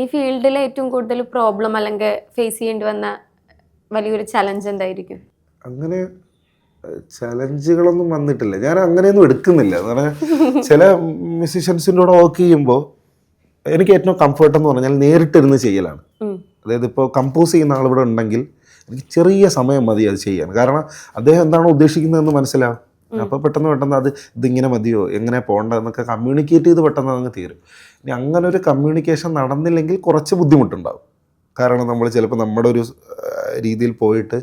ഈ ഫീൽഡിൽ ഏറ്റവും കൂടുതൽ പ്രോബ്ലം അല്ലെങ്കിൽ ഫേസ് ചെയ്യേണ്ടി വന്ന വലിയൊരു ചലഞ്ച് എന്തായിരിക്കും? അങ്ങനെ ചലഞ്ചുകളൊന്നും വന്നിട്ടില്ല. ഞാൻ അങ്ങനെയൊന്നും എടുക്കുന്നില്ല. എന്ന് പറഞ്ഞാൽ ചില മ്യൂസീഷ്യൻസിൻ്റെ കൂടെ വർക്ക് ചെയ്യുമ്പോൾ എനിക്ക് ഏറ്റവും കംഫർട്ട് എന്ന് പറഞ്ഞാൽ നേരിട്ടിരുന്ന് ചെയ്യലാണ്. അതായത് ഇപ്പോൾ കമ്പോസ് ചെയ്യുന്ന ആളിവിടെ ഉണ്ടെങ്കിൽ എനിക്ക് ചെറിയ സമയം മതി അത് ചെയ്യാൻ. കാരണം അദ്ദേഹം എന്താണോ ഉദ്ദേശിക്കുന്നതെന്ന് മനസ്സിലാവും. അപ്പോൾ പെട്ടെന്ന് അത് ഇതിങ്ങനെ മതിയോ, എങ്ങനെ പോകേണ്ടതെന്നൊക്കെ കമ്മ്യൂണിക്കേറ്റ് ചെയ്ത് പെട്ടെന്ന് അങ്ങ് തീരും. ഇനി അങ്ങനെ ഒരു കമ്മ്യൂണിക്കേഷൻ നടന്നില്ലെങ്കിൽ കുറച്ച് ബുദ്ധിമുട്ടുണ്ടാവും. കാരണം നമ്മൾ ചിലപ്പോൾ നമ്മുടെ ഒരു രീതിയിൽ പോയിട്ട്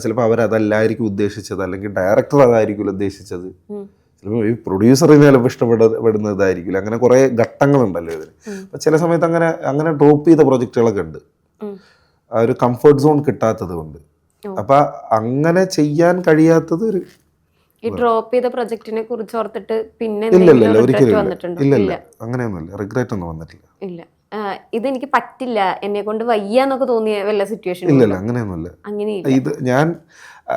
ചിലപ്പോൾ അവരതല്ലായിരിക്കും ഉദ്ദേശിച്ചത്, അല്ലെങ്കിൽ ഡയറക്ടർ അതായിരിക്കും ഉദ്ദേശിച്ചത്, ചിലപ്പോൾ ഈ പ്രൊഡ്യൂസറിന് ചിലപ്പോൾ ഇഷ്ടപ്പെടുന്ന ഇതായിരിക്കില്ല. അങ്ങനെ കുറേ ഘട്ടങ്ങളുണ്ടല്ലോ ഇതിന്. അപ്പോൾ ചില സമയത്ത് അങ്ങനെ ഡ്രോപ്പ് ചെയ്ത പ്രൊജക്റ്റുകളൊക്കെ ഉണ്ട്, ആ ഒരു കംഫർട്ട് സോൺ കിട്ടാത്തത് കൊണ്ട്. അപ്പം അങ്ങനെ ചെയ്യാൻ കഴിയാത്തത് ഒരു ഈ ഡ്രോപ്പ് ചെയ്ത പ്രൊജക്റ്റിനെ കുറിച്ച് ഓർത്തിട്ട് പിന്നെ ഒരിക്കലും ഇല്ല, അങ്ങനെയൊന്നുമില്ല, റിഗ്രറ്റ് ഒന്നും വന്നിട്ടില്ല. ഇല്ല, ഇതെനിക്ക് പറ്റില്ല, എന്നെ കൊണ്ട് വയ്യാന്നൊക്കെ തോന്നിയ വല്ല സിറ്റുവേഷൻ? ഇല്ല, അങ്ങനെയൊന്നുമില്ല.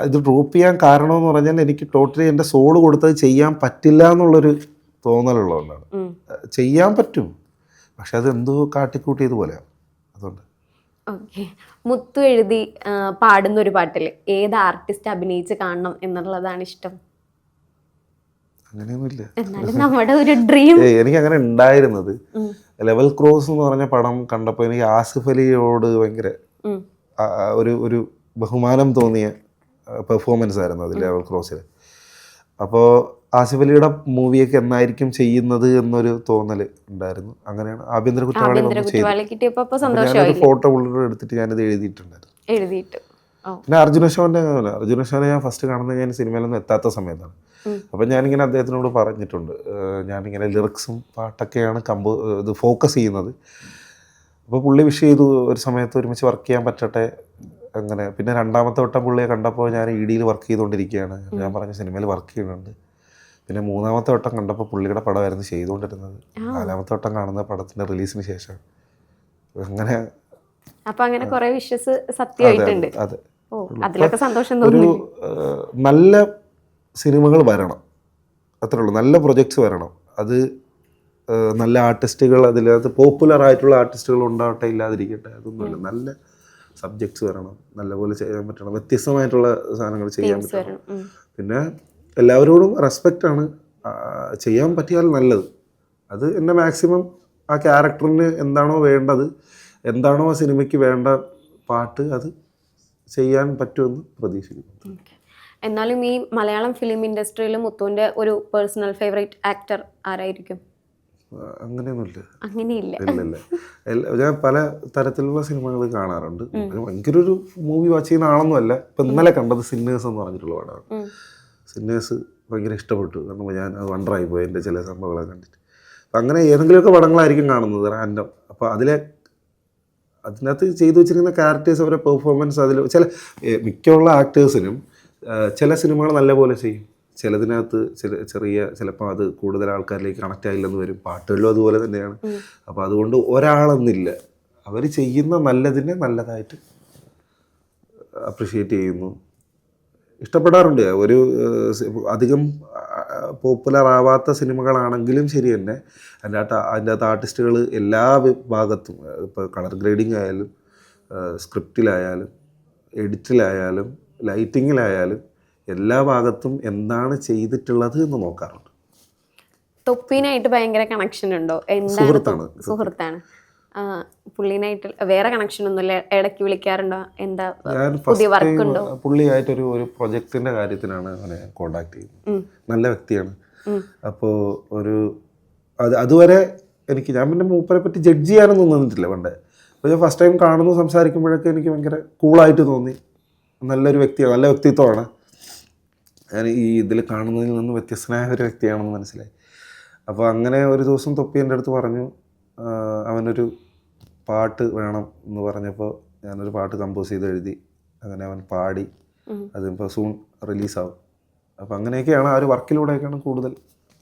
ഇത് ഡ്രോപ്പ് ചെയ്യാൻ കാരണമെന്ന് പറഞ്ഞാൽ എനിക്ക് ടോട്ടലി എൻ്റെ സോള് കൊടുത്തത് ചെയ്യാൻ പറ്റില്ല എന്നുള്ളൊരു തോന്നലുള്ളതുകൊണ്ടാണ്. ചെയ്യാൻ പറ്റും, പക്ഷെ അത് എന്തോ കാട്ടിക്കൂട്ടിയത് പോലെയാണ്. അതുകൊണ്ട് ഓക്കെ. മുത്തു എഴുതി പാടുന്ന ഒരു പാട്ടിൽ ഏത് ആർട്ടിസ്റ്റ് അഭിനയിച്ച് കാണണം എന്നുള്ളതാണ് ഇഷ്ടം? അങ്ങനെയൊന്നുമില്ല. നമ്മുടെ ഒരു ഡ്രീം എനിക്ക് അങ്ങനെ ഉണ്ടായിരുന്നത് ലെവൽ ക്രോസ് എന്ന് പറഞ്ഞ പടം കണ്ടപ്പോൾ എനിക്ക് ആസിഫ് അലിയോട് ഭയങ്കര ഒരു ബഹുമാനം തോന്നിയ പെർഫോമൻസ് ആയിരുന്നു അത് ലെവൽ ക്രോസിൽ. അപ്പോൾ ആസിഫ് അലിയുടെ മൂവിയൊക്കെ എന്നായിരിക്കും ചെയ്യുന്നത് എന്നൊരു തോന്നൽ ഉണ്ടായിരുന്നു. അങ്ങനെയാണ് ആഭ്യന്തര കുറ്റവാളി ചെയ്തത്. ഫോട്ടോ ഉള്ളിൽ എടുത്തിട്ട് ഞാനിത് എഴുതിയിട്ടുണ്ടായിരുന്നു. പിന്നെ അർജുന അശോകനെ ഞാൻ ഫസ്റ്റ് കാണുന്നത് ഞാൻ സിനിമയിലൊന്നും എത്താത്ത സമയത്താണ്. അപ്പം ഞാനിങ്ങനെ അദ്ദേഹത്തിനോട് പറഞ്ഞിട്ടുണ്ട്, ഞാനിങ്ങനെ ലിറിക്സും പാട്ടൊക്കെയാണ് ഇത് ഫോക്കസ് ചെയ്യുന്നത്. അപ്പോൾ പുള്ളി വിഷ് ചെയ്തു, ഒരു സമയത്ത് ഒരുമിച്ച് വർക്ക് ചെയ്യാൻ പറ്റട്ടെ അങ്ങനെ. പിന്നെ രണ്ടാമത്തെ വട്ടം പുള്ളിയെ കണ്ടപ്പോൾ ഞാൻ ഇഡിയിൽ വർക്ക് ചെയ്തുകൊണ്ടിരിക്കുകയാണ്. ഞാൻ പറഞ്ഞ സിനിമയിൽ വർക്ക് ചെയ്യുന്നുണ്ട്. പിന്നെ മൂന്നാമത്തെ വട്ടം കണ്ടപ്പോൾ പുള്ളിയുടെ പടമായിരുന്നു ചെയ്തുകൊണ്ടിരുന്നത്. നാലാമത്തെ വട്ടം കാണുന്ന പടത്തിൻ്റെ റിലീസിന് ശേഷം അങ്ങനെ കുറേ വിഷസ് സത്യമായിട്ടുണ്ട്. അതെ, അതിലൊക്കെ സന്തോഷം ഒരു നല്ല സിനിമകൾ വരണം, അത്രേ ഉള്ളൂ. നല്ല പ്രൊജക്ട്സ് വരണം. അത് നല്ല ആർട്ടിസ്റ്റുകൾ, അതിനകത്ത് പോപ്പുലർ ആയിട്ടുള്ള ആർട്ടിസ്റ്റുകൾ ഉണ്ടാവട്ടെ, ഇല്ലാതിരിക്കട്ടെ, അതൊന്നുമില്ല. നല്ല സബ്ജക്ട്സ് വരണം, നല്ലപോലെ ചെയ്യാൻ പറ്റണം, വ്യത്യസ്തമായിട്ടുള്ള സാധനങ്ങൾ ചെയ്യാൻ പറ്റണം. പിന്നെ എല്ലാവരോടും റെസ്പെക്റ്റാണ്, ചെയ്യാൻ പറ്റിയാൽ നല്ലത്. അത് എൻ്റെ മാക്സിമം ആ ക്യാരക്ടറിന് എന്താണോ വേണ്ടത്, എന്താണോ ആ സിനിമയ്ക്ക് വേണ്ട പാട്ട്, അത് ചെയ്യാൻ പറ്റുമെന്ന് പ്രതീക്ഷിക്കുന്നു. എന്നാലും ഈ മലയാളം ഫിലിം ഇൻഡസ്ട്രിയിൽ മുത്തുവിൻ്റെ ഒരു പേഴ്സണൽ ഫേവറേറ്റ് ആക്ടർ ആരായിരിക്കും? അങ്ങനെയില്ല. ഞാൻ പല തരത്തിലുള്ള സിനിമകൾ കാണാറുണ്ട്. ഭയങ്കര ഒരു മൂവി വാച്ച് ചെയ്യുന്ന ആളൊന്നുമല്ല. ഇപ്പം ഇന്നലെ കണ്ടത് സിന്നേഴ്സ് എന്ന് പറഞ്ഞിട്ടുള്ള പടമാണ്. സിന്നേഴ്സ് ഭയങ്കര ഇഷ്ടപ്പെട്ടു. കാരണം ഞാൻ അത് വണ്ടറായി പോയി എൻ്റെ ചില സംഭവങ്ങളെ കണ്ടിട്ട്. അപ്പം അങ്ങനെ ഏതെങ്കിലുമൊക്കെ പടങ്ങളായിരിക്കും കാണുന്നത് റാൻഡം. അപ്പോൾ അതിനകത്ത് ചെയ്തു വെച്ചിരിക്കുന്ന ക്യാരക്ടേഴ്സ്, അവരുടെ പെർഫോമൻസ്, അതിൽ മിക്കുള്ള ആക്ടേഴ്സിനും ചില സിനിമകൾ നല്ലപോലെ ചെയ്യും, ചിലതിനകത്ത് ചിലപ്പോൾ അത് കൂടുതൽ ആൾക്കാരിലേക്ക് കണക്റ്റ് ആയില്ലെന്ന് വരും. പാട്ടുകളിലും അതുപോലെ തന്നെയാണ്. അപ്പോൾ അതുകൊണ്ട് ഒരാളെന്നില്ല, അവർ ചെയ്യുന്ന നല്ലതിനെ നല്ലതായിട്ട് അപ്രിഷ്യേറ്റ് ചെയ്യുന്നു, ഇഷ്ടപ്പെടാറുണ്ട്. ഒരു അധികം പോപ്പുലർ ആവാത്ത സിനിമകളാണെങ്കിലും ശരി തന്നെ അതിൻ്റെ അകത്ത് ആർട്ടിസ്റ്റുകൾ എല്ലാ ഭാഗത്തും, ഇപ്പോൾ കളർ ഗ്രേഡിങ് ആയാലും സ്ക്രിപ്റ്റിലായാലും എഡിറ്റിലായാലും ലൈറ്റിങ്ങിലായാലും എല്ലാ ഭാഗത്തും എന്താണ് ചെയ്തിട്ടുള്ളത് എന്ന് നോക്കാറുണ്ട്. തൊപ്പീനായിട്ട് ഭയങ്കര കണക്ഷൻ ഉണ്ടോ? സുഹൃത്താണ്. പുള്ളിനായിട്ട് വേറെ കണക്ഷൻ ഒന്നുമില്ല? ഇടയ്ക്ക് വിളിക്കാറുണ്ടോ? എന്താ പുതിയ വർക്ക് ഉണ്ടോ? പുള്ളിയായിട്ടൊരു പ്രൊജക്റ്റിന്റെ കാര്യത്തിനാണ് അവനെ കോണ്ടാക്ട് ചെയ്യുന്നത്. നല്ല വ്യക്തിയാണ്. അപ്പോൾ അതുവരെ ഞാൻ പിന്നെ മൂപ്പരെ പറ്റി ജഡ്ജ് ചെയ്യാനൊന്നും നിന്നിട്ടില്ല പണ്ടേ. അപ്പോൾ ഞാൻ ഫസ്റ്റ് ടൈം കാണുന്നു, സംസാരിക്കുമ്പോഴൊക്കെ എനിക്ക് ഭയങ്കര കൂളായിട്ട് തോന്നി. നല്ലൊരു വ്യക്തിയാണ്, നല്ല വ്യക്തിത്വമാണ്. ഞാൻ ഈ ഇതിൽ കാണുന്നതിൽ നിന്ന് വ്യത്യസ്തനായ ഒരു വ്യക്തിയാണെന്ന് മനസ്സിലായി. അപ്പോൾ അങ്ങനെ ഒരു ദിവസം തൊപ്പി എൻ്റെ അടുത്ത് പറഞ്ഞു, അവനൊരു പാട്ട് വേണം എന്ന് പറഞ്ഞപ്പോൾ ഞാനൊരു പാട്ട് കമ്പോസ് ചെയ്ത് എഴുതി. അങ്ങനെ അവൻ പാടി, അതിപ്പോൾ സൂൺ റിലീസാവും. അപ്പോൾ അങ്ങനെയൊക്കെയാണ് ആ ഒരു വർക്കിലൂടെയൊക്കെയാണ് കൂടുതൽ